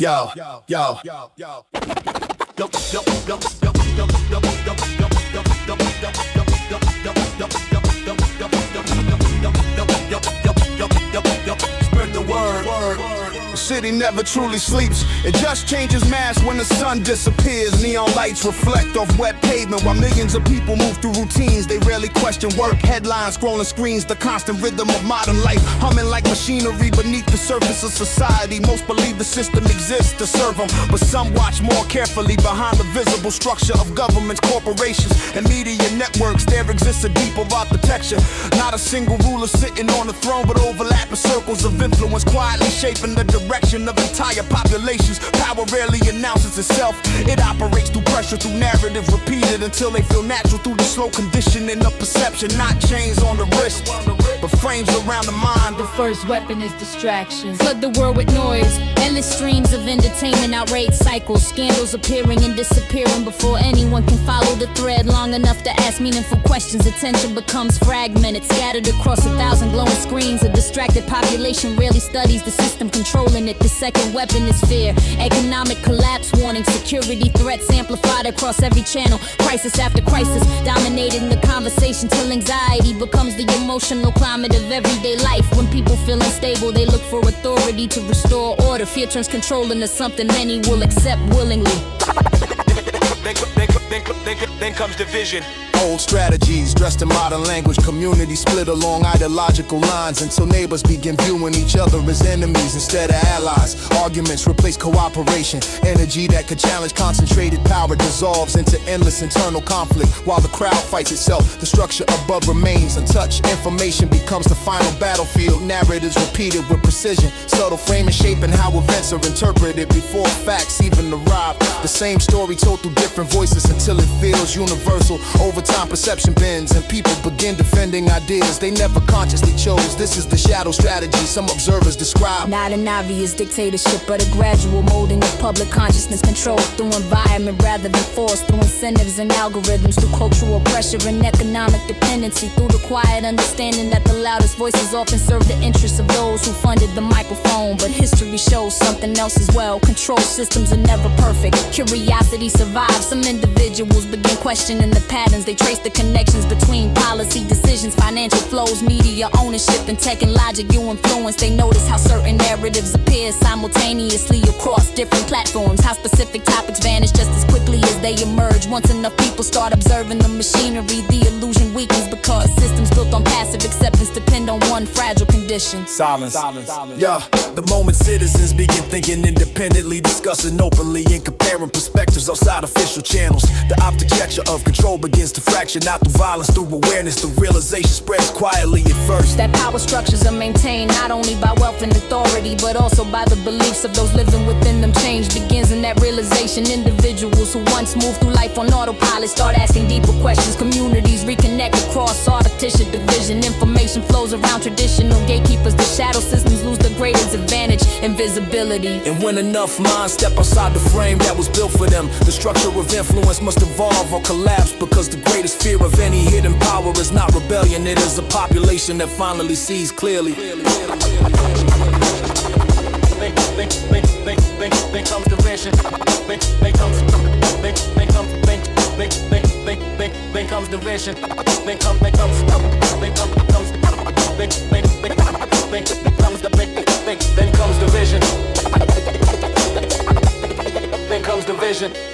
Yo, yo, yo, yo, yo. Spread the word. The city never truly sleeps. It just changes mass when the sun disappears. Neon lights reflect off wet pavement while millions of people move through routines. They rarely question work. Headlines scrolling screens, the constant rhythm of modern life, humming like machinery beneath the surface of society. Most believe the system exists to serve them, but some watch more carefully behind the visible structure of governments, corporations, and media networks. There exists a deeper architecture. Not a single ruler sitting on the throne, but overlapping circles of influence, quietly shaping the direction of entire populations. Power rarely announces itself. It operates through pressure, through narrative repeated until they feel natural, through the slow conditioning of perception. Not chains on the wrist, but frames around the mind. The first weapon is distraction. Flood the world with noise, endless streams of entertainment, outrage cycles, scandals appearing and disappearing before anyone can follow the thread long enough to ask meaningful questions. Attention becomes fragmented, scattered across 1,000 glowing screens. A distracted population rarely studies the system controlling it. The second weapon is fear. Economic collapse warning, security threats amplified across every channel. Crisis after crisis dominating the conversation till anxiety becomes the emotional climate of everyday life. When people feel unstable, they look for authority to restore order. Fear turns control into something many will accept willingly. Then comes division. Old strategies dressed in modern language, communities split along ideological lines until neighbors begin viewing each other as enemies instead of allies. Arguments replace cooperation. Energy that could challenge concentrated power dissolves into endless internal conflict while the crowd fights itself. The structure above remains untouched. Information becomes the final battlefield. Narratives repeated with precision. Subtle framing shaping how events are interpreted before facts even arrive. The same story told through different voices until it feels universal. Over time perception bends and people begin defending ideas they never consciously chose. This is the shadow strategy some observers describe. Not an obvious dictatorship, but a gradual molding of public consciousness, controlled through environment rather than force, through incentives and algorithms, through cultural pressure and economic dependency, through the quiet understanding that the loudest voices often serve the interests of those who funded the microphone. But history shows something else as well. Control systems are never perfect. Curiosity survives. Some individuals begin questioning the patterns. They trace the connections between policy decisions, financial flows, media ownership, and tech and logic you influence. They notice how certain narratives appear simultaneously across different platforms, how specific topics vanish just as quickly as they emerge. Once enough people start observing the machinery, the illusion weakens because systems built on passive acceptance depend on one fragile condition: silence. Yeah, the moment citizens begin thinking independently, discussing openly, and comparing perspectives outside official channels, the architecture of control begins to fracture, not through violence, through awareness. The realization spreads quietly at first. That power structures are maintained not only by wealth and authority, but also by the beliefs of those living within them. Change begins in that realization. Individuals who once moved through life on autopilot start asking deeper questions. Communities reconnect across artificial division. Information flows around traditional gatekeepers. The shadow systems lose their greatest advantage: invisibility. And when enough minds step outside the frame that was built for them, the structure of influence must evolve or collapse, because the greatest fear of any hidden power is not rebellion, it is a population that finally sees clearly. Then comes division. Then comes division. Then comes division.